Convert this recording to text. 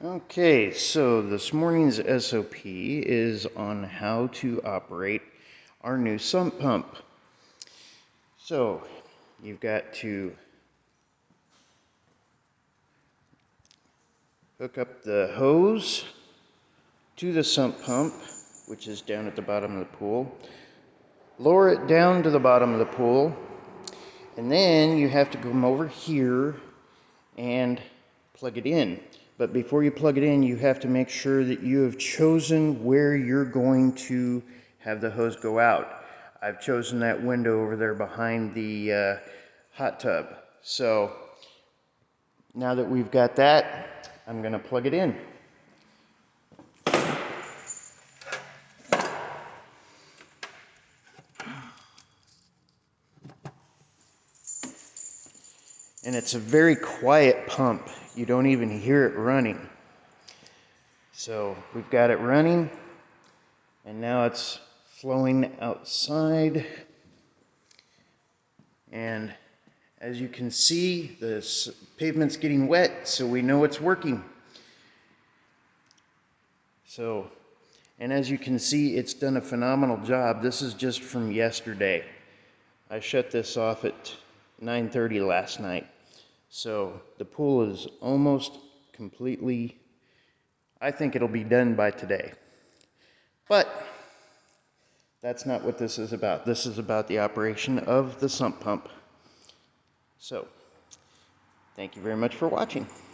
Okay, so this morning's SOP is on how to operate our new sump pump. So you've got to hook up the hose to the sump pump, which is down at the bottom of the pool. Lower it down to the bottom of the pool, and then you have to come over here and plug it in. But before you plug it in, you have to make sure that you have chosen where you're going to have the hose go out. I've chosen that window over there behind the hot tub. So now that we've got that, I'm going to plug it in. And it's a very quiet pump. You don't even hear it running. So we've got it running, and now it's flowing outside. And as you can see, the pavement's getting wet, so we know it's working. And as you can see, it's done a phenomenal job. This is just from yesterday. I shut this off at 9:30 last night. So the pool is almost completely, I think it'll be done by today. But that's not what this is about. This is about the operation of the sump pump. So, thank you very much for watching.